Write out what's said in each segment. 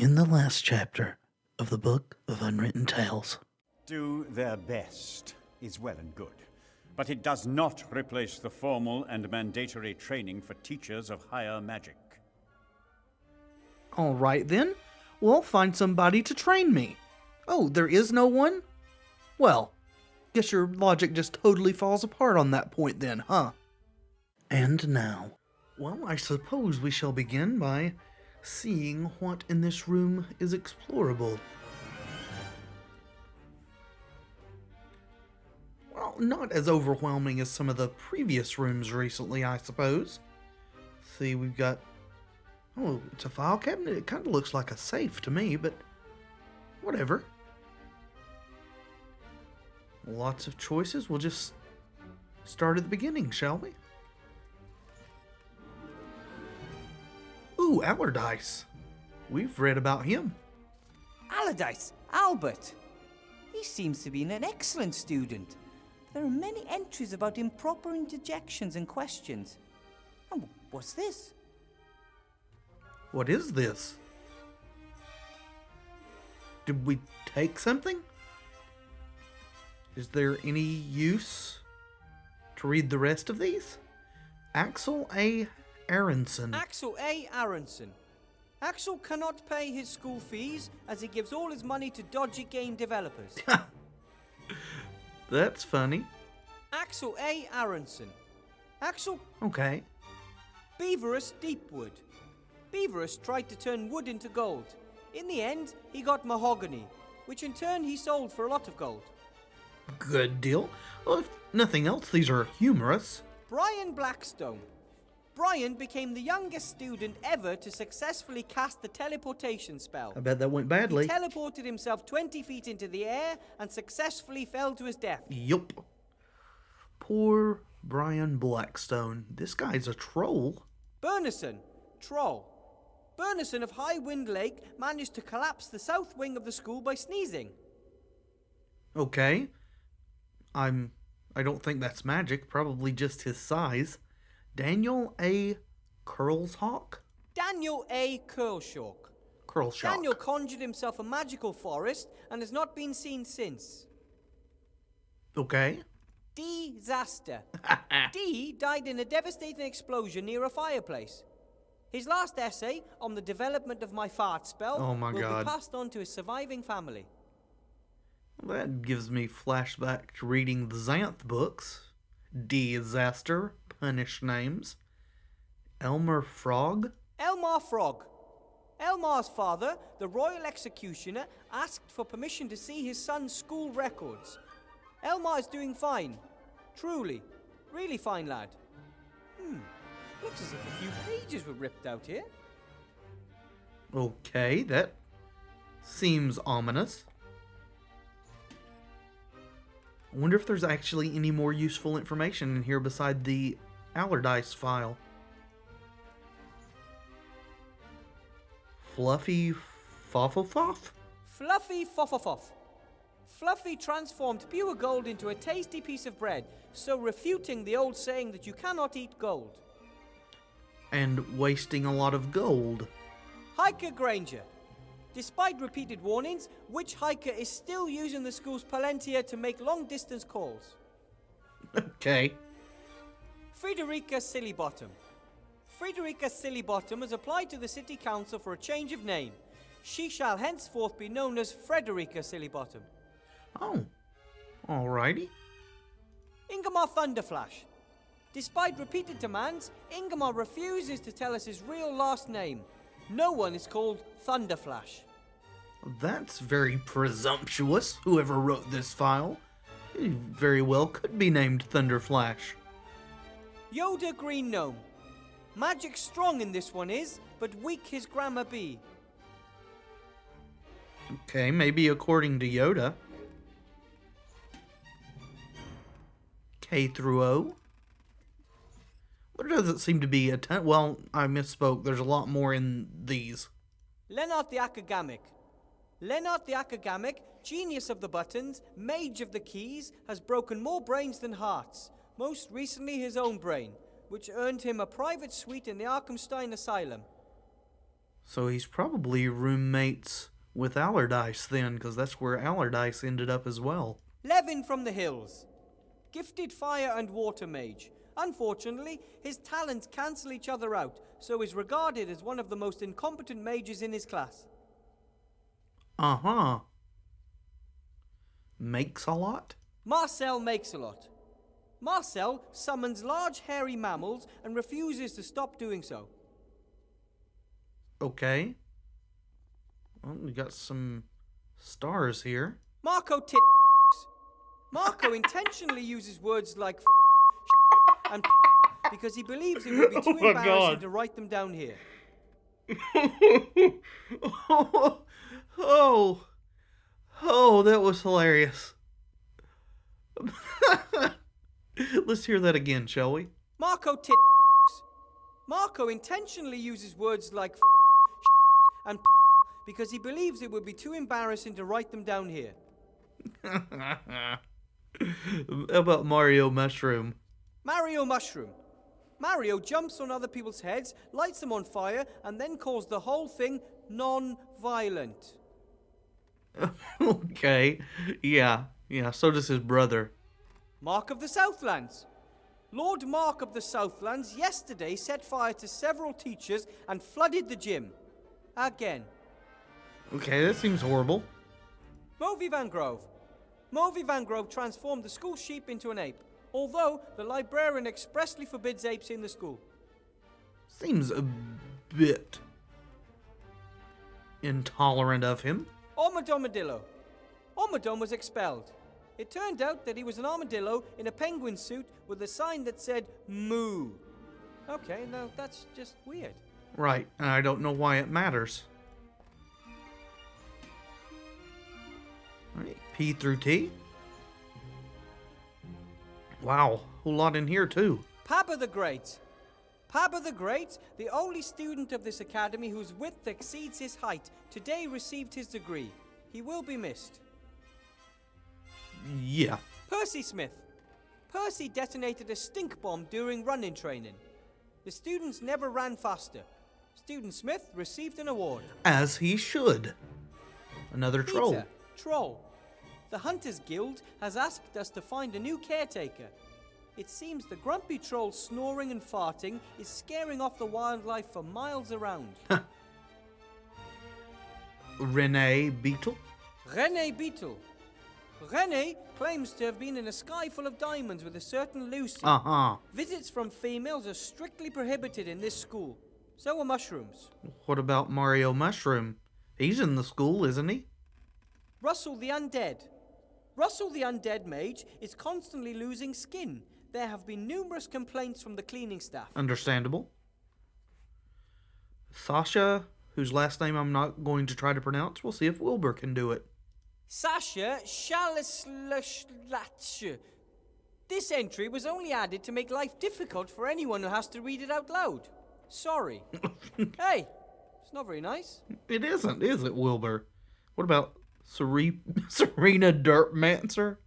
In the last chapter of the Book of Unwritten Tales. Do their best is well and good, but it does not replace the formal and mandatory training for teachers of higher magic. All right then, we'll find somebody to train me. Oh, there is no one? Well, guess your logic just totally falls apart on that point then, huh? And now, well, I suppose we shall begin by seeing what in this room is explorable. Well, not as overwhelming as some of the previous rooms recently, I suppose. See, we've got... Oh, it's a file cabinet. It kind of looks like a safe to me, but whatever. Lots of choices. We'll just start at the beginning, shall we? Ooh, Allardyce. We've read about him. Allardyce, Albert. He seems to be an excellent student. There are many entries about improper interjections and questions. And what's this? What is this? Did we take something? Is there any use to read the rest of these? Axel A. Aronson. Axel A. Aronson. Axel cannot pay his school fees as he gives all his money to dodgy game developers. That's funny. Axel A. Aronson. Axel... Okay. Beaverus Deepwood. Beaverus tried to turn wood into gold. In the end, he got mahogany, which in turn he sold for a lot of gold. Good deal. Well, if nothing else, these are humorous. Brian Blackstone. Brian became the youngest student ever to successfully cast the teleportation spell. I bet that went badly. He teleported himself 20 feet into the air and successfully fell to his death. Yup. Poor Brian Blackstone. This guy's a troll. Burnison, troll. Burnison of High Wind Lake managed to collapse the south wing of the school by sneezing. Okay. I don't think that's magic. Probably just his size. Daniel A. Curlshawk? Daniel A. Curlshaw. Curlshaw. Daniel conjured himself a magical forest and has not been seen since. Okay. Disaster. D died in a devastating explosion near a fireplace. His last essay on the development of my fart spell will be passed on to his surviving family. Well, that gives me flashback to reading the Xanth books. Disaster, Punish Names. Elmer Frog? Elmar Frog. Elmar's father, the royal executioner, asked for permission to see his son's school records. Elmar is doing fine. Truly. Really fine, lad. Looks as if a few pages were ripped out here. Okay, that seems ominous. I wonder if there's actually any more useful information in here beside the Allardyce file. Fluffy Foffofoff? Fluffy Foffofoff. Fluffy transformed pure gold into a tasty piece of bread, so refuting the old saying that you cannot eat gold. And wasting a lot of gold. Hiker Granger. Despite repeated warnings, Witch Hiker is still using the school's palantir to make long-distance calls. Okay. Frederica Sillybottom. Frederica Sillybottom has applied to the City Council for a change of name. She shall henceforth be known as Frederica Sillybottom. Oh, alrighty. Ingemar Thunderflash. Despite repeated demands, Ingemar refuses to tell us his real last name. No one is called Thunderflash. That's very presumptuous, whoever wrote this file. He very well could be named Thunderflash. Yoda Green Gnome. Magic strong in this one is, but weak his grammar be. Okay, maybe according to Yoda. K through O. There doesn't seem to be a ton. Well, I misspoke. There's a lot more in these. Lennart the Akagamic. Lennart the Akagamic, genius of the buttons, mage of the keys, has broken more brains than hearts. Most recently his own brain, which earned him a private suite in the Arkhamstein Asylum. So he's probably roommates with Allardyce then, because that's where Allardyce ended up as well. Levin from the hills. Gifted fire and water mage. Unfortunately, his talents cancel each other out, so is regarded as one of the most incompetent mages in his class. Uh-huh. Makes a lot? Marcel makes a lot. Marcel summons large hairy mammals and refuses to stop doing so. Okay. Well, we got some stars here. Marco Marco intentionally uses words like and because he believes it would be too embarrassing to write them down here. Oh, that was hilarious. Let's hear that again, shall we? Marco Marco intentionally uses words like and because he believes it would be too embarrassing to write them down here. How about Mario Mushroom? Mario Mushroom. Mario jumps on other people's heads, lights them on fire, and then calls the whole thing non-violent. Okay. Yeah, so does his brother. Mark of the Southlands. Lord Mark of the Southlands yesterday set fire to several teachers and flooded the gym. Again. Okay, that seems horrible. Movie Van Grove. Movie Van Grove transformed the school sheep into an ape, although the librarian expressly forbids apes in the school. Seems a bit intolerant of him. Armadillo. Armadillo was expelled. It turned out that he was an armadillo in a penguin suit with a sign that said moo. Okay, now that's just weird. Right, and I don't know why it matters. Alright, P through T. Wow, whole lot in here too. Pabba the Great. Pabba the Great, the only student of this academy whose width exceeds his height, today received his degree. He will be missed. Yeah. Percy Smith. Percy detonated a stink bomb during run-in training. The students never ran faster. Student Smith received an award. As he should. Another troll. Peter, troll. The Hunters Guild has asked us to find a new caretaker. It seems the grumpy troll snoring and farting is scaring off the wildlife for miles around. Renee Beetle. Renee Beetle. Renee claims to have been in a sky full of diamonds with a certain Lucy. Uh-huh. Visits from females are strictly prohibited in this school. So are mushrooms. What about Mario Mushroom? He's in the school, isn't he? Russell the Undead. Russell the Undead Mage is constantly losing skin. There have been numerous complaints from the cleaning staff. Understandable. Sasha, whose last name I'm not going to try to pronounce. We'll see if Wilbur can do it. Sasha Shalaslash. This entry was only added to make life difficult for anyone who has to read it out loud. Sorry. Hey, it's not very nice. It isn't, is it, Wilbur? What about Serena Derpmancer?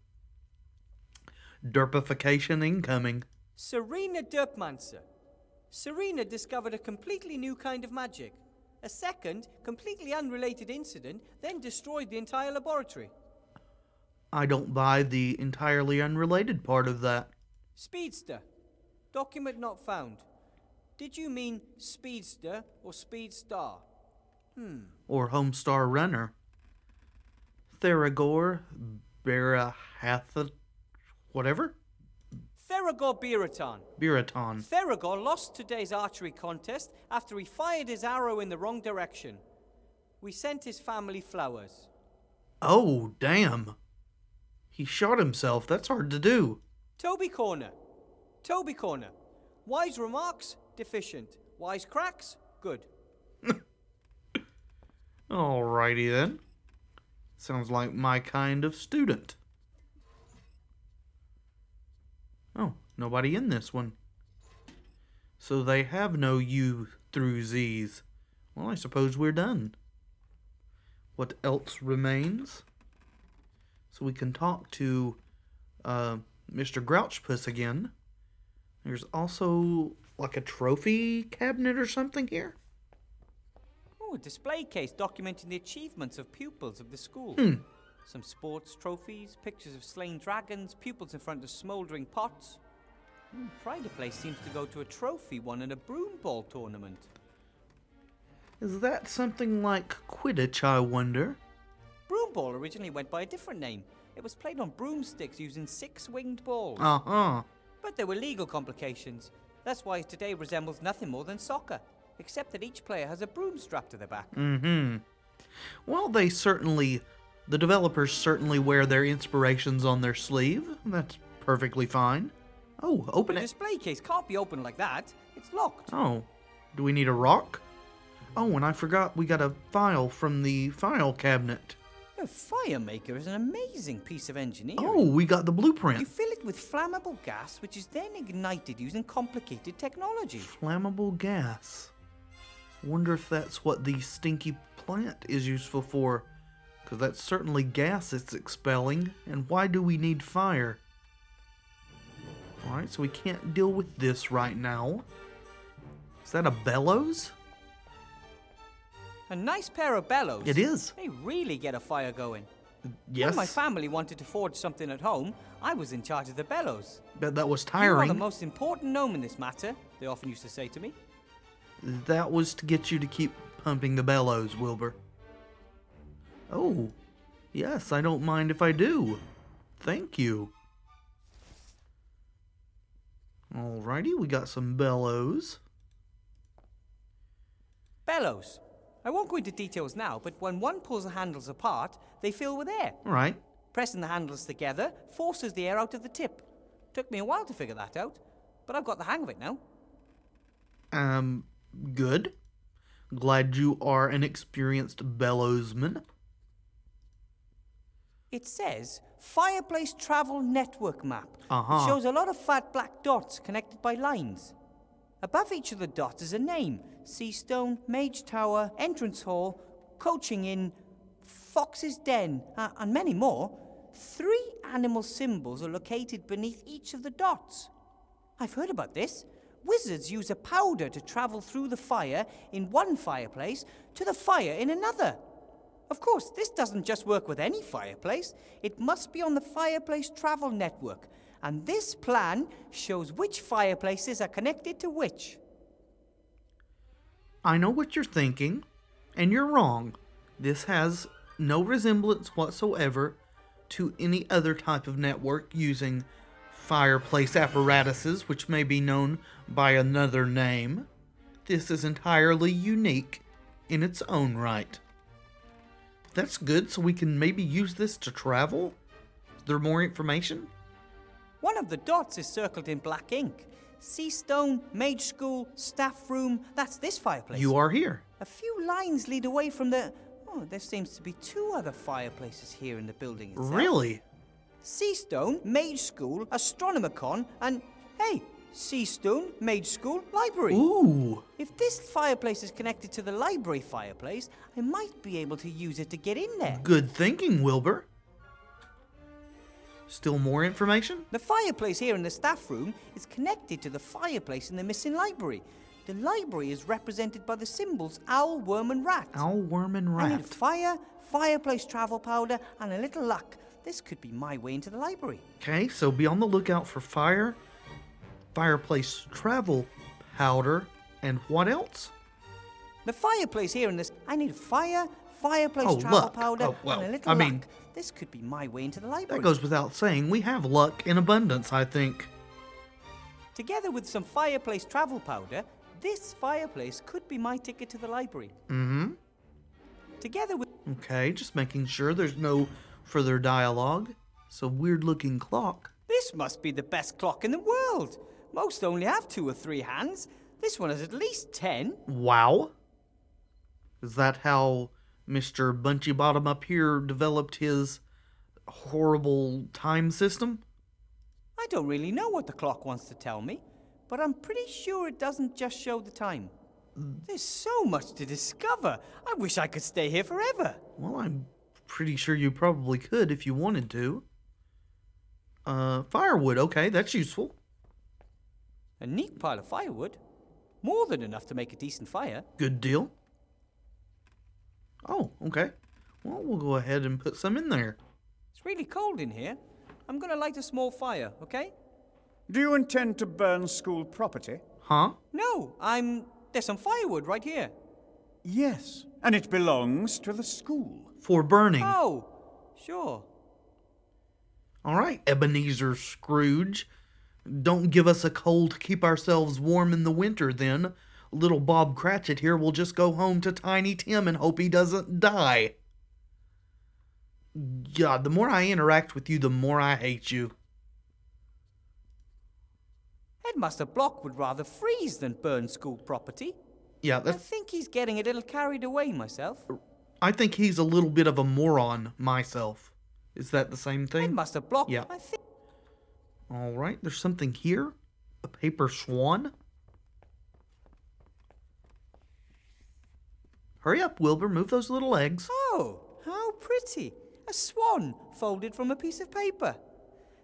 Derpification incoming. Serena Derpmancer. Serena discovered a completely new kind of magic. A second, completely unrelated incident then destroyed the entire laboratory. I don't buy the entirely unrelated part of that. Speedster. Document not found. Did you mean speedster or speedstar? Or Homestar Runner. Theragor Barahatha... whatever? Theragor Biraton. Biraton. Theragor lost today's archery contest after he fired his arrow in the wrong direction. We sent his family flowers. Oh, damn. He shot himself. That's hard to do. Toby Corner. Toby Corner. Wise remarks, deficient. Wise cracks, good. Alrighty then. Sounds like my kind of student. Oh, nobody in this one. So they have no U through Z's. Well, I suppose we're done. What else remains? So we can talk to Mr. Grouchpuss again. There's also like a trophy cabinet or something here. Oh, a display case documenting the achievements of pupils of the school. Some sports trophies, pictures of slain dragons, pupils in front of smouldering pots. Pride of Place seems to go to a trophy won in a broom ball tournament. Is that something like Quidditch, I wonder? Broom ball originally went by a different name. It was played on broomsticks using 6 winged balls. Uh-huh. But there were legal complications. That's why it today resembles nothing more than soccer, except that each player has a broom strapped to their back. Well, the developers certainly wear their inspirations on their sleeve. That's perfectly fine. Oh, open The it. display case can't be opened like that. It's locked. Oh, do we need a rock? Oh, and I forgot we got a file from the file cabinet. A fire maker is an amazing piece of engineering. Oh, we got the You blueprint. fill it with flammable gas, which is then ignited using complicated technology. Flammable gas. Wonder if that's what the stinky plant is useful for. Because that's certainly gas it's expelling. And why do we need fire? Alright, so we can't deal with this right now. Is that a bellows? A nice pair of bellows. It is. They really get a fire going. Yes. When my family wanted to forge something at home, I was in charge of the bellows. Bet that was You are the tiring. most important gnome in this matter, they often used to say to me. That was to get you to keep pumping the bellows, Wilbur. Oh, yes, I don't mind if I do. Thank you. Alrighty, we got some bellows. Bellows. I won't go into details now, but when one pulls the handles apart, they fill with air. Right. Pressing the handles together forces the air out of the tip. Took me a while to figure that out, but I've got the hang of it now. Good. Glad you are an experienced bellowsman. It says Fireplace Travel Network Map. Uh-huh. It shows a lot of fat black dots connected by lines. Above each of the dots is a name. Seastone, Mage Tower, Entrance Hall, Coaching Inn, Fox's Den, and many more. 3 animal symbols are located beneath each of the dots. I've heard about this. Wizards use a powder to travel through the fire in one fireplace to the fire in another. Of course, this doesn't just work with any fireplace. It must be on the Fireplace Travel Network. And this plan shows which fireplaces are connected to which. I know what you're thinking, and you're wrong. This has no resemblance whatsoever to any other type of network using fireplace apparatuses, which may be known by another name. This is entirely unique in its own right. That's good, so we can maybe use this to travel? Is there more information? One of the dots is circled in black ink. Seastone, Mage School, Staff Room, that's this fireplace. You are here. A few lines lead away from the... Oh, there seems to be 2 other fireplaces here in the building itself. Really? Seastone, Mage School, Astronomicon, and... Hey, Seastone, Mage School, Library. Ooh. If this fireplace is connected to the library fireplace, I might be able to use it to get in there. Good thinking, Wilbur. Still more information? The fireplace here in the staff room is connected to the fireplace in the missing library. The library is represented by the symbols owl, worm, and rat. Owl, worm, and I need rat. fire, fireplace travel powder, and a little luck. This could be my way into the library. Okay, so be on the lookout for fire, fireplace travel powder, and what else? The fireplace here in this... I need fire, fireplace Oh, travel luck. powder, Oh, well, and a little I luck. mean, This could be my way into the library. That goes without saying. We have luck in abundance, I think. Together with some fireplace travel powder, this fireplace could be my ticket to the library. Mm-hmm. Together with... Okay, just making sure there's no further dialogue. It's a weird-looking clock. This must be the best clock in the world. Most only have 2 or 3 hands. This one has at least 10. Wow. Is that how Mr. Bunchy Bottom up here developed his horrible time system? I don't really know what the clock wants to tell me, but I'm pretty sure it doesn't just show the time. There's so much to discover. I wish I could stay here forever. Well, I'm pretty sure you probably could if you wanted to. Firewood, okay, that's useful. A neat pile of firewood. More than enough to make a decent fire. Good deal. Oh, okay. Well, we'll go ahead and put some in there. It's really cold in here. I'm gonna light a small fire, okay? Do you intend to burn school property? Huh? No, there's some firewood right here. Yes, and it belongs to the school. For burning. Oh, sure. All right, Ebenezer Scrooge. Don't give us a coal to keep ourselves warm in the winter, then. Little Bob Cratchit here will just go home to Tiny Tim and hope he doesn't die. God, the more I interact with you, the more I hate you. Headmaster Block would rather freeze than burn school property. Yeah, I think he's getting a little carried away myself. I think he's a little bit of a moron myself. Is that the same thing? Headmaster Block, Yeah. I think... All right, there's something here. A paper swan. Hurry up, Wilbur. Move those little legs. Oh, how pretty. A swan folded from a piece of paper.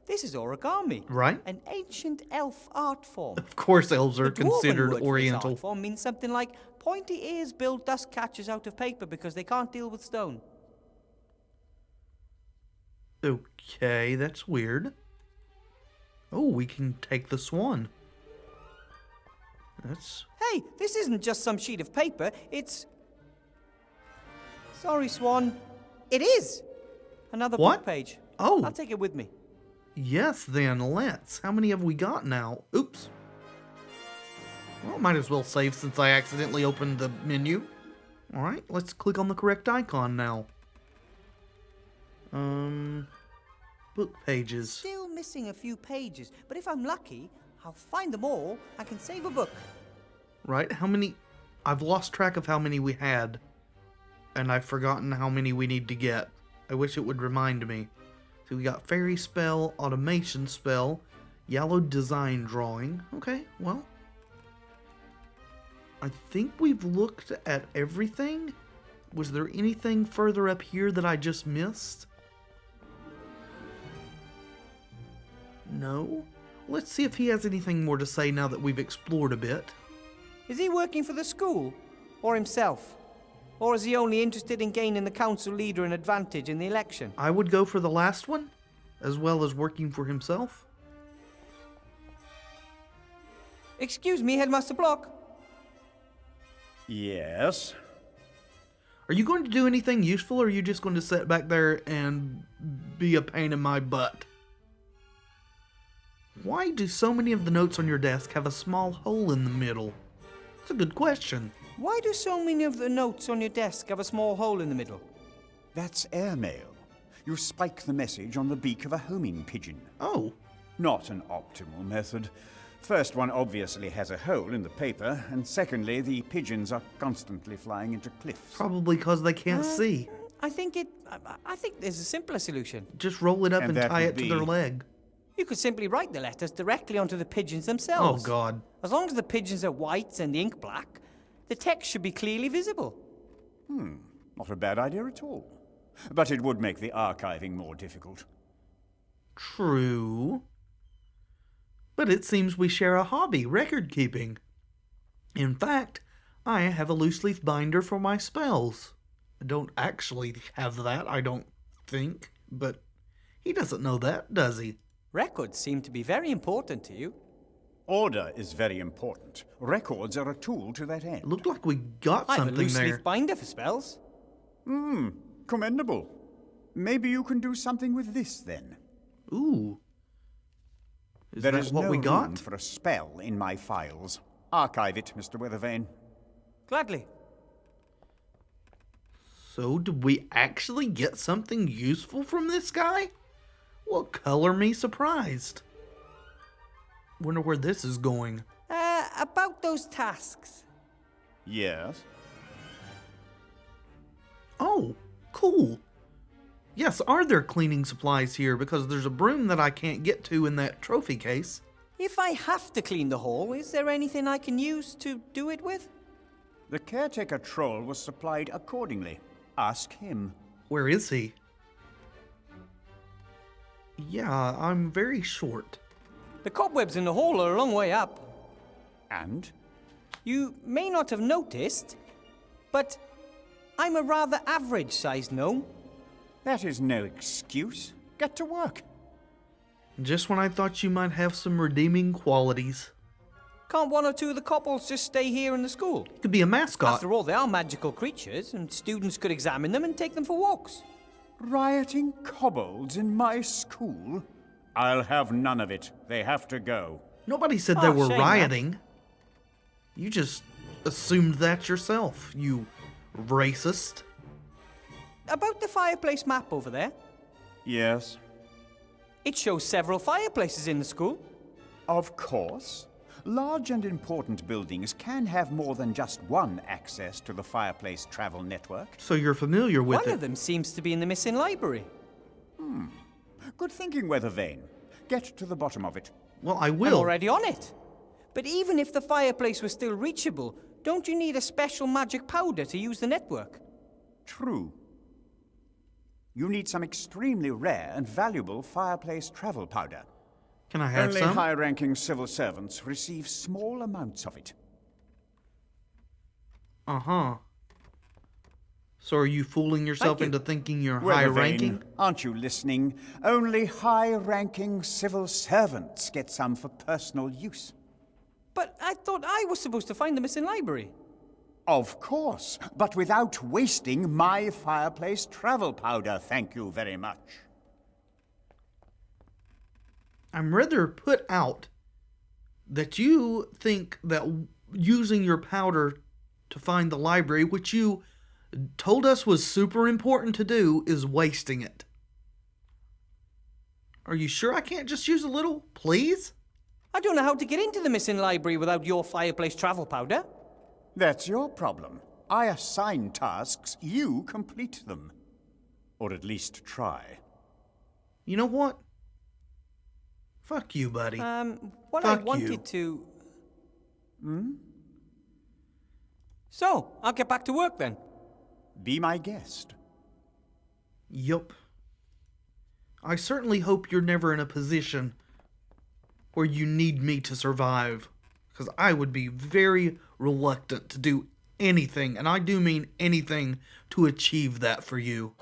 This is origami. Right? An ancient elf art form. Of course, elves are The dwarven considered word for this oriental. art form means something like pointy ears build dust catchers out of paper because they can't deal with stone. Okay, that's weird. Oh, we can take the swan. That's... Hey, this isn't just some sheet of paper, it's... Sorry, Swan. It is! Another What? book page. Oh. I'll take it with me. Yes, then, let's. How many have we got now? Oops. Well, might as well save since I accidentally opened the menu. Alright, let's click on the correct icon now. Book pages. Still missing a few pages, but if I'm lucky, I'll find them all. I can save a book. Right, how many... I've lost track of how many we had. And I've forgotten how many we need to get. I wish it would remind me. So we got fairy spell, automation spell, yellow design drawing. Okay, well. I think we've looked at everything. Was there anything further up here that I just missed? No? Let's see if he has anything more to say now that we've explored a bit. Is he working for the school? Or himself? Or is he only interested in gaining the council leader an advantage in the election? I would go for the last one, as well as working for himself. Excuse me, Headmaster Block. Yes. Are you going to do anything useful, or are you just going to sit back there and be a pain in my butt? Why do so many of the notes on your desk have a small hole in the middle? It's a good question. Why do so many of the notes on your desk have a small hole in the middle? That's airmail. You spike the message on the beak of a homing pigeon. Oh, Not an optimal method. First, one obviously has a hole in the paper, and secondly, the pigeons are constantly flying into cliffs. probably because they can't see. I think there's a simpler solution. Just roll it up And and that tie would it to their be- leg. You could simply write the letters directly onto the pigeons Oh, themselves. God. As long as the pigeons are white and the ink black, the text should be clearly visible. Not a bad idea at all. But it would make the archiving more difficult. True. But it seems we share a hobby, record keeping. In fact, I have a loose leaf binder for my spells. I don't actually have that, I don't think, but he doesn't know that, does he? Records seem to be very important to you. Order is very important. Records are a tool to that It end. looked like we got I have a something loose there. leaf binder for spells. Commendable. Maybe you can do something with this, then. Ooh. Is There that is what no we room got? for a spell in my files. Archive it, Mr. Weathervane. Gladly. So, did we actually get something useful from this guy? Well, color me surprised. Wonder where this is going. About those tasks. Yes? Oh, cool. Yes, are there cleaning supplies here? Because there's a broom that I can't get to in that trophy case. If I have to clean the hall, is there anything I can use to do it with? The caretaker troll was supplied accordingly. Ask him. Where is he? Yeah, I'm very short. The cobwebs in the hall are a long way up. And? You may not have noticed, but I'm a rather average-sized gnome. That is no excuse. Get to work. Just when I thought you might have some redeeming qualities. Can't one or two of the couples just stay here in the school? You could be a mascot. After all, they are magical creatures, and students could examine them and take them for walks. Rioting kobolds in my school? I'll have none of it. They have to go. Nobody said they were shame, rioting. You just assumed that yourself, you racist. About the fireplace map over there. Yes, It shows several fireplaces in the school. of course. Large and important buildings can have more than just one access to the fireplace travel network. So you're familiar with One it. of them seems to be in the missing library. Good thinking, Weathervane. Get to the bottom of it. Well, I I'm will. already on it. But even if the fireplace was still reachable, don't you need a special magic powder to use the network? True. You need some extremely rare and valuable fireplace travel powder. Can I have Only some? high-ranking civil servants receive small amounts of it. Uh-huh. So are you fooling yourself Thank you. into thinking you're Weathervane, high-ranking? aren't you listening? Only high-ranking civil servants get some for personal use. But I thought I was supposed to find the missing library. Of course, but without wasting my fireplace travel powder, thank you very much. I'm rather put out that you think that using your powder to find the library, which you told us was super important to do, is wasting it. Are you sure I can't just use a little, please? I don't know how to get into the missing library without your fireplace travel powder. That's your problem. I assign tasks, you complete them. Or at least try. You know what? Fuck you, buddy. What I Fuck wanted you. to... So, I'll get back to work then. Be my guest. Yup. I certainly hope you're never in a position where you need me to survive, because I would be very reluctant to do anything, and I do mean anything, to achieve that for you.